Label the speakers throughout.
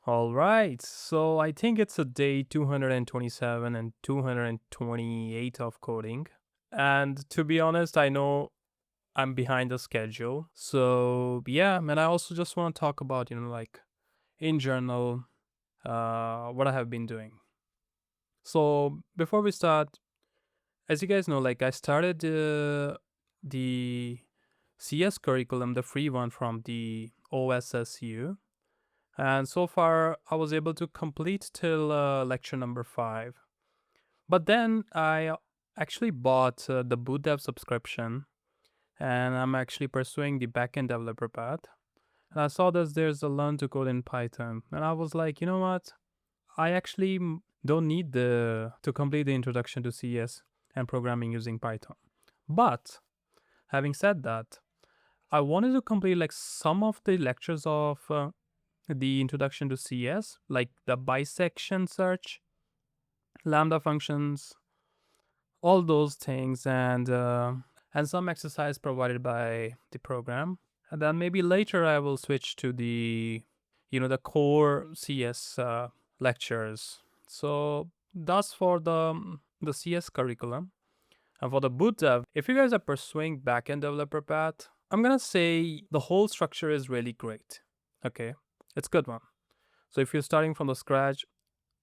Speaker 1: All right, so I think it's a day 227 and 228 of coding. And to be honest, I know I'm behind the schedule. So, yeah, and I also just want to talk about, like in general, what I have been doing. So, before we start, as you guys know, like I started the CS curriculum, the free one from the OSSU. And so far, I was able to complete till lecture number 5. But then I actually bought the boot dev subscription, and I'm actually pursuing the backend developer path. And I saw that there's a learn to code in Python, and I was like, you know what? I actually don't need to complete the introduction to CS and programming using Python. But having said that, I wanted to complete like some of the lectures of the introduction to CS, like the bisection search, lambda functions, all those things, and some exercise provided by the program. And then maybe later I will switch to the core CS lectures. So that's for the CS curriculum. And for the boot dev, if you guys are pursuing backend developer path, I'm gonna say the whole structure is really great. Okay, it's a good one. So if you're starting from the scratch,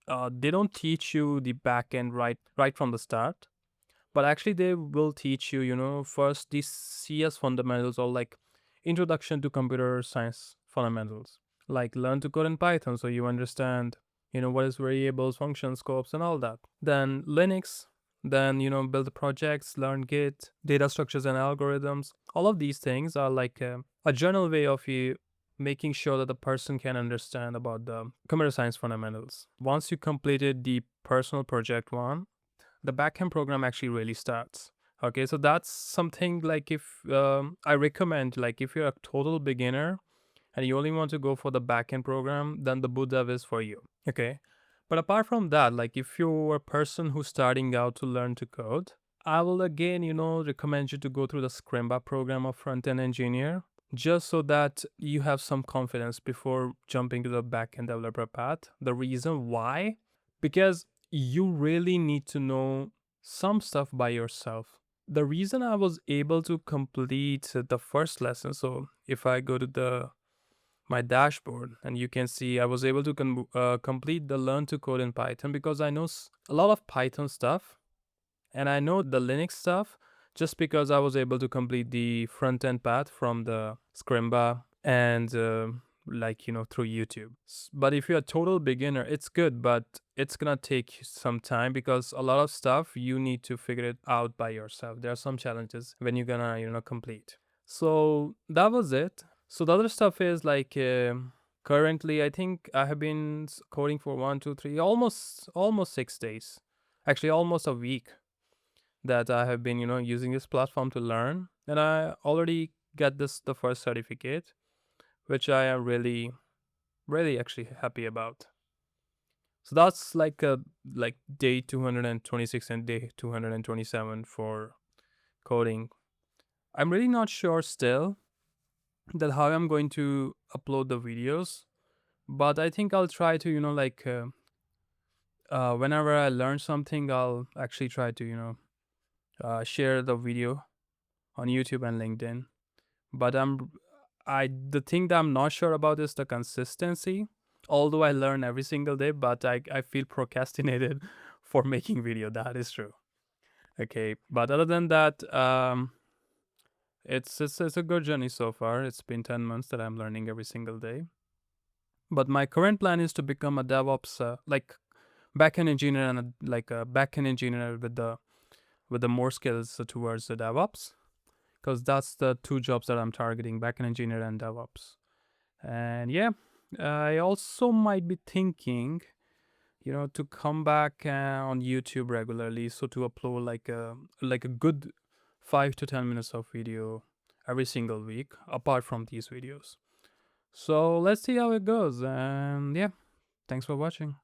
Speaker 1: they don't teach you the backend right from the start, but actually they will teach you, first the CS fundamentals, or like introduction to computer science fundamentals, like learn to code in Python so you understand, what is variables, functions, scopes, and all that. Then Linux, then build the projects, learn Git, data structures and algorithms. All of these things are like a general way of you making sure that the person can understand about the computer science fundamentals. Once you completed the personal project one, the backend program actually really starts. Okay, so that's something like if I recommend, like if you're a total beginner and you only want to go for the backend program, then the boot dev is for you. Okay, but apart from that, like if you're a person who's starting out to learn to code, I will again, recommend you to go through the Scrimba program of front-end engineer, just so that you have some confidence before jumping to the backend developer path. The reason why? Because you really need to know some stuff by yourself. The reason I was able to complete the first lesson, so if I go to my dashboard, and you can see I was able to complete the learn to code in Python, because I know a lot of Python stuff, and I know the Linux stuff just because I was able to complete the front end path from the Scrimba and through YouTube. But if you're a total beginner, it's good, but it's gonna take some time because a lot of stuff you need to figure it out by yourself. There are some challenges when you're gonna complete. So that was it. So the other stuff is like currently I think I have been coding for 1, 2, 3, almost 6 days, actually almost a week, that I have been using this platform to learn, and I already get the first certificate, which I am really really actually happy about. So that's like day 226 and day 227 for coding. I'm really not sure still that how I'm going to upload the videos, but I think I'll try to whenever I learn something, I'll actually try to share the video on YouTube and LinkedIn. But the thing that I'm not sure about is the consistency. Although I learn every single day, but I feel procrastinated for making video. That is true. Okay, but other than that, it's a good journey so far. It's been 10 months that I'm learning every single day. But my current plan is to become a DevOps, like backend engineer, and like a backend engineer with the more skills towards the DevOps, because that's the two jobs that I'm targeting: backend engineer and DevOps. And yeah, I also might be thinking, to come back on YouTube regularly, so to upload like a good 5 to 10 minutes of video every single week, apart from these videos. So let's see how it goes. And yeah, thanks for watching.